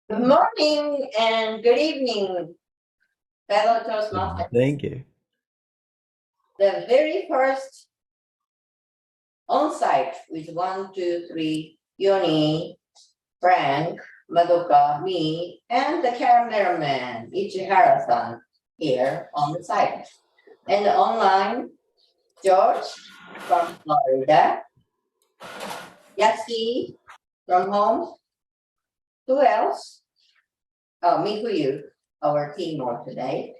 Good morning and good evening, fellow Toastmasters. Thank you. The very first on-site with 1, 2, 3, Yoni, Frank, Madoka, me, and the cameraman, Ichihara-san, here on the site. And online, George from Florida, Yasi from home. Who else? Oh, Mikuyu, our team of today.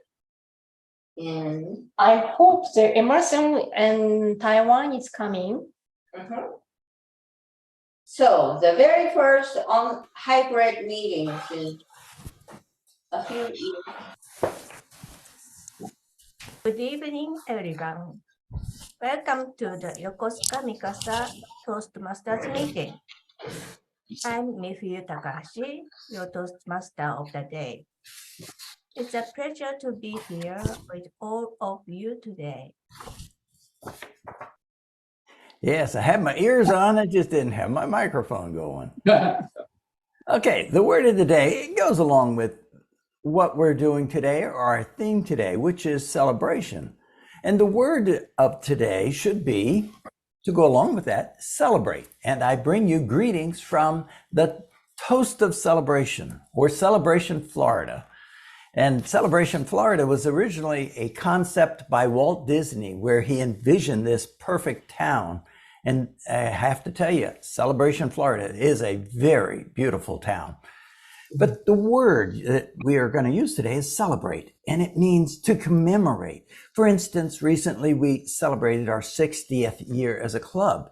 And I hope the Emerson in Taiwan is coming. So the very first on hybrid meetings is a few years. Good evening, everyone. Welcome to the Yokosuka Mikasa Toastmasters meeting. I'm Furukawa, your Toastmaster of the day. It's a pleasure to be here with all of you today. Yes, I had my ears on. I just didn't have my microphone going. Okay, the word of the day, it goes along with what we're doing today, or our theme today, which is celebration. And the word of today should be, to go along with that, celebrate. And I bring you greetings from the Toast of Celebration, or Celebration Florida. And Celebration Florida was originally a concept by Walt Disney where he envisioned this perfect town. And I have to tell you, Celebration Florida is a very beautiful town. But the word that we are going to use today is celebrate, and it means to commemorate. For instance, recently we celebrated our 60th year as a club,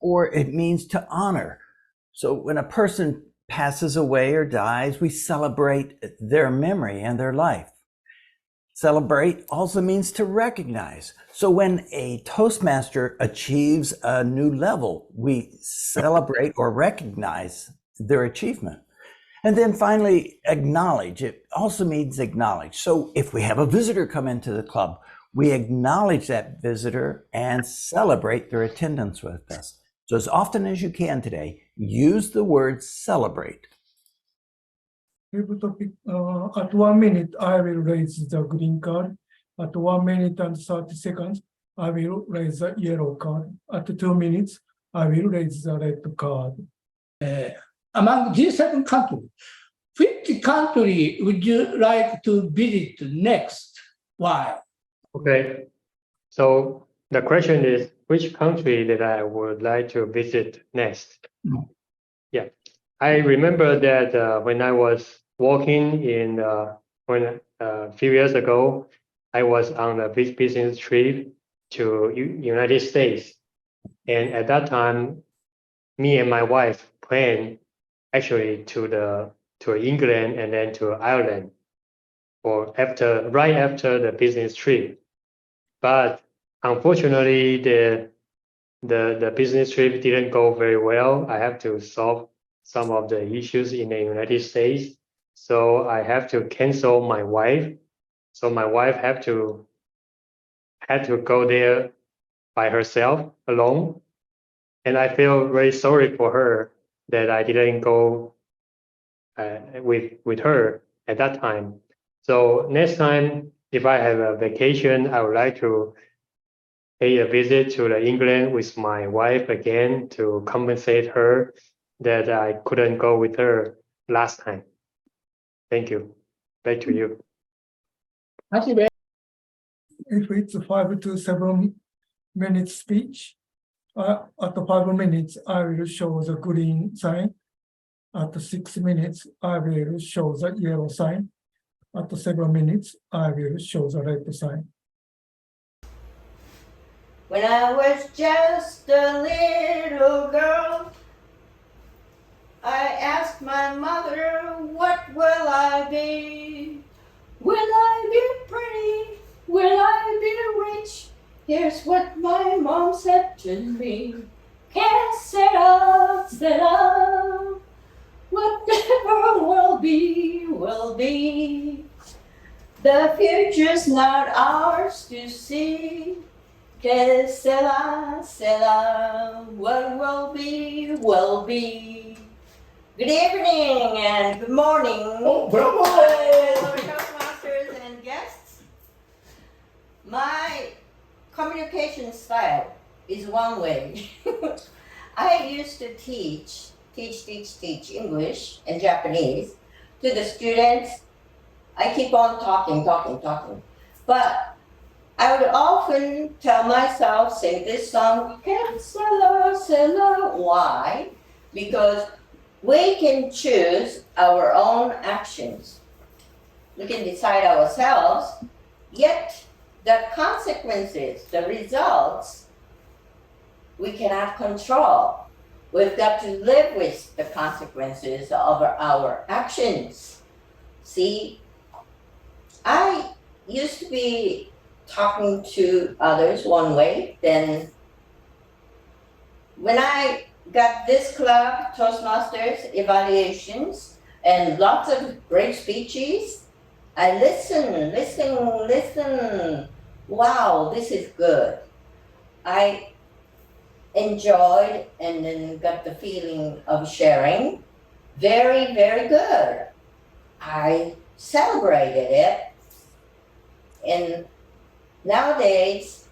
or it means to honor. So when a person passes away or dies, we celebrate their memory and their life. Celebrate also means to recognize. So when a Toastmaster achieves a new level, we celebrate or recognize their achievement. And then finally, acknowledge. It also means acknowledge. So if we have a visitor come into the club, we acknowledge that visitor and celebrate their attendance with us. So as often as you can today, use the word celebrate. Topic, at 1 minute, I will raise the green card. At 1 minute and 30 seconds, I will raise the yellow card. At 2 minutes, I will raise the red card. Among G7 countries, which country would you like to visit next? Why? Okay, so the question is which country that I would like to visit next? Yeah, I remember that when I was walking in a few years ago, I was on a big business trip to United States, and at that time, me and my wife planned actually to England and then to Ireland, or right after the business trip. But unfortunately, the business trip didn't go very well. I have to solve some of the issues in the United States, so I have to cancel my wife. So my wife had to go there by herself alone, and I feel very sorry for her that I didn't go with her at that time. So next time, if I have a vacation, I would like to pay a visit to England with my wife again to compensate her that I couldn't go with her last time. Thank you. Back to you. If it's a 5 to 7 minute speech, at 5 minutes, I will show the green sign. At 6 minutes, I will show the yellow sign. At 7 minutes, I will show the red sign. When I was just a little girl, I asked my mother, what will I be? Will I be pretty? Will I be rich? Here's what my mom said to me. Que sera, sera. Whatever will be, will be. The future's not ours to see. Que sera, sera. What will be, will be. Good evening and good morning. Oh, bravo! Toastmasters and guests. My communication style is one way. I used to teach English and Japanese to the students. I keep on talking. But I would often tell myself, sing this song, why? Because we can choose our own actions. We can decide ourselves, yet the consequences, the results, we cannot control. We've got to live with the consequences of our actions. See, I used to be talking to others one way, then when I got this club, Toastmasters, evaluations, and lots of great speeches, I listen. Wow, this is good. I enjoyed and then got the feeling of sharing. Very, very good. I celebrated it. And nowadays,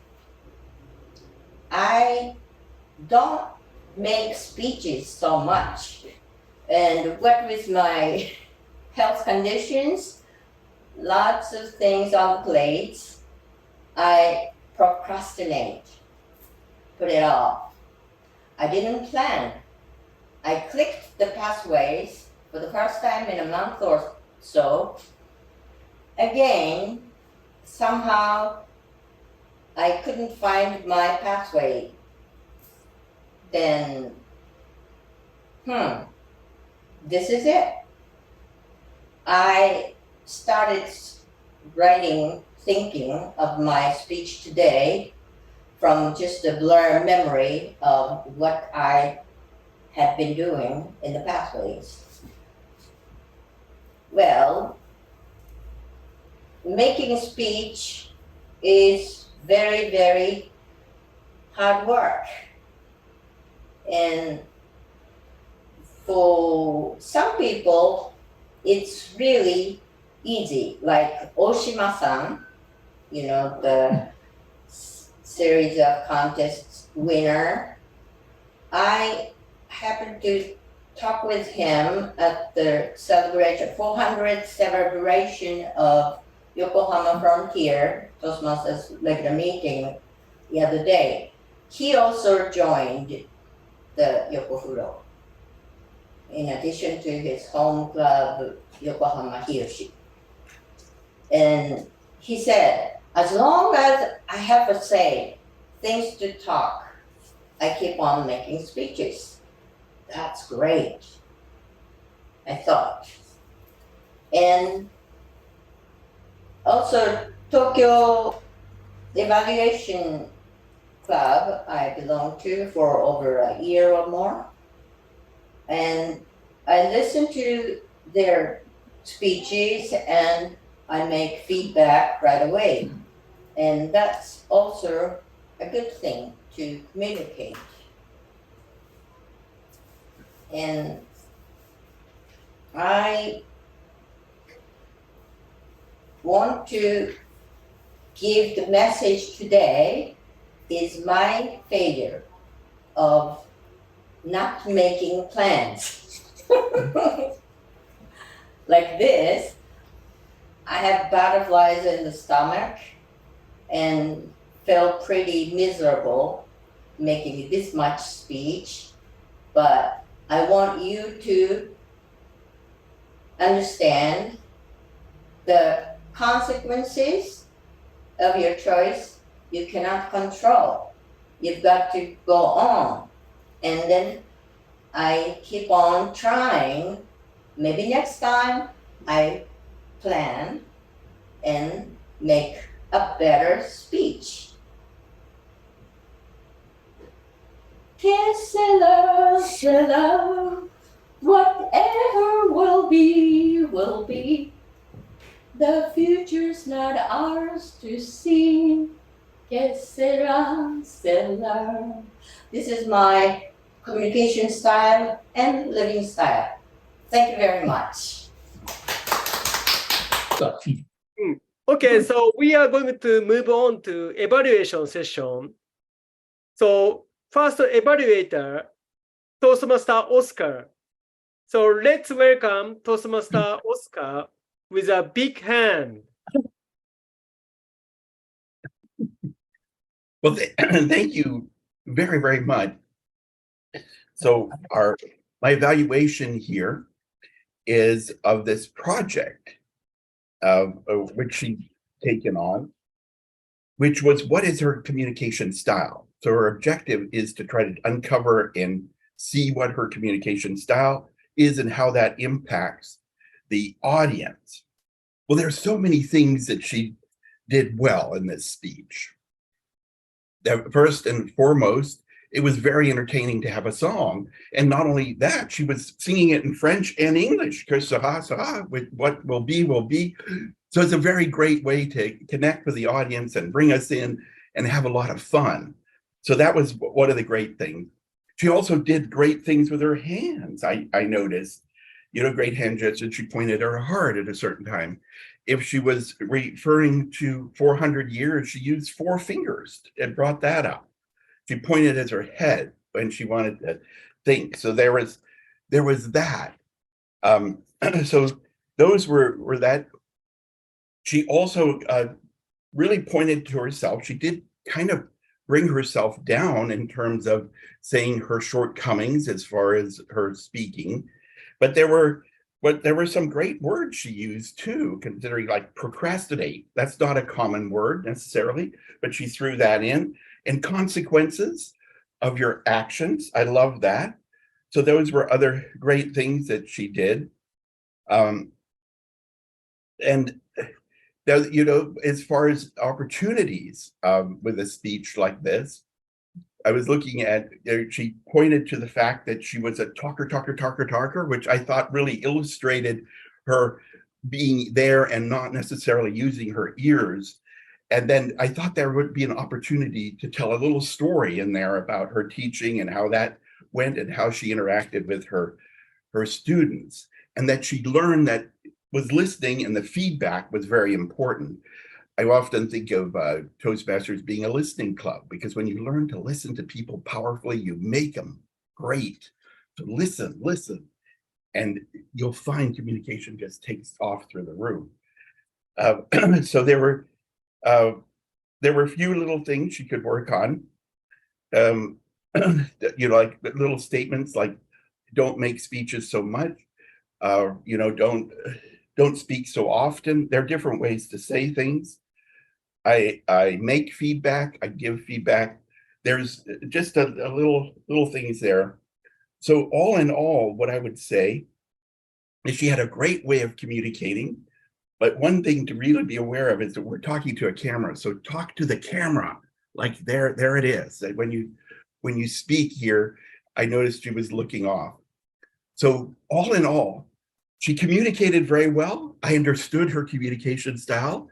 I don't make speeches so much. And what with my health conditions, lots of things on the plate, I procrastinate, put it off. I didn't plan. I clicked the pathways for the first time in a month or so. Again, somehow I couldn't find my pathway. Then, this is it. I started thinking of my speech today from just a blur memory of what I had been doing in the pathways. Well, making a speech is very, very hard work. And for some people, it's really easy, like Oshima-san, the series of contests winner. I happened to talk with him at the 400th celebration of Yokohama Frontier, Toastmasters regular meeting the other day. He also joined the Yokofuro, in addition to his home club, Yokohama Hiyoshi. And he said, as long as I have to say things to talk, I keep on making speeches. That's great, I thought. And also Tokyo Evaluation Club I belong to for over a year or more. And I listen to their speeches and I make feedback right away. And that's also a good thing to communicate. And I want to give the message today is my failure of not making plans. Like this, I have butterflies in the stomach and felt pretty miserable making this much speech, but I want you to understand the consequences of your choice you cannot control. You've got to go on. And then I keep on trying. Maybe next time I plan and make a better speech. Whatever will be, will be. The future's not ours to see. This is my communication style and living style. Thank you very much. Okay, so we are going to move on to evaluation session. So first evaluator, Toastmaster Oscar. So let's welcome Toastmaster Oscar with a big hand. Well, thank you very, very much. So my evaluation here is of this project which she's taken on, which was what is her communication style. So her objective is to try to uncover and see what her communication style is and how that impacts the audience. Well, there's so many things that she did well in this speech. First and foremost, it was very entertaining to have a song. And not only that, she was singing it in French and English, with what will be, will be. So it's a very great way to connect with the audience and bring us in and have a lot of fun. So that was one of the great things. She also did great things with her hands. I noticed, great hand gestures. She pointed her heart at a certain time. If she was referring to 400 years, she used 4 fingers and brought that up. She pointed at her head when she wanted to think. So there was that. So those were that. She also really pointed to herself. She did kind of bring herself down in terms of saying her shortcomings as far as her speaking, but there were some great words she used too, considering like procrastinate. That's not a common word necessarily, but she threw that in. And consequences of your actions. I love that. So those were other great things that she did. And as far as opportunities with a speech like this, I was looking at, she pointed to the fact that she was a talker, which I thought really illustrated her being there and not necessarily using her ears. And then I thought there would be an opportunity to tell a little story in there about her teaching and how that went and how she interacted with her students, and that she learned that was listening and the feedback was very important. I often think of Toastmasters being a listening club, because when you learn to listen to people powerfully, you make them great. So listen, and you'll find communication just takes off through the roof. So there were a few little things she could work on. Like little statements like, don't make speeches so much. Don't speak so often. There are different ways to say things. I make feedback, I give feedback. There's just a little things there. So all in all, what I would say is she had a great way of communicating. But one thing to really be aware of is that we're talking to a camera. So talk to the camera, like there it is. When you speak here, I noticed she was looking off. So all in all, she communicated very well. I understood her communication style.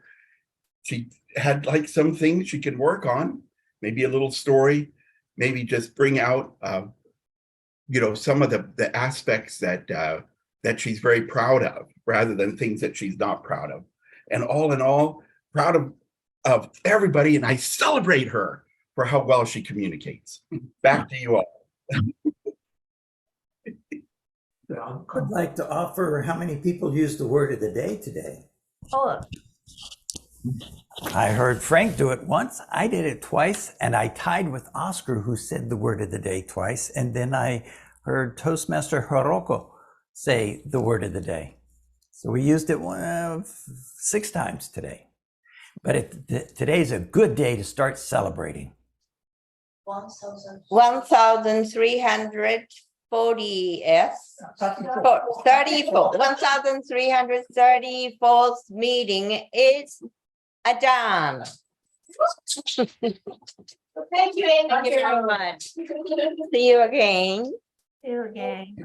She had like some things she could work on, maybe a little story, maybe just bring out, some of the aspects that she's very proud of, rather than things that she's not proud of. And all in all, proud of everybody, and I celebrate her for how well she communicates. Back to you all. I'd like to offer how many people used the word of the day today. Oh, I heard Frank do it once, I did it twice, and I tied with Oscar, who said the word of the day twice, and then I heard Toastmaster Hiroko say the word of the day. So we used it 6 times today. But today's a good day to start celebrating. 1334th meeting is adjourned. thank you, Thank you very much. See you again. See you again.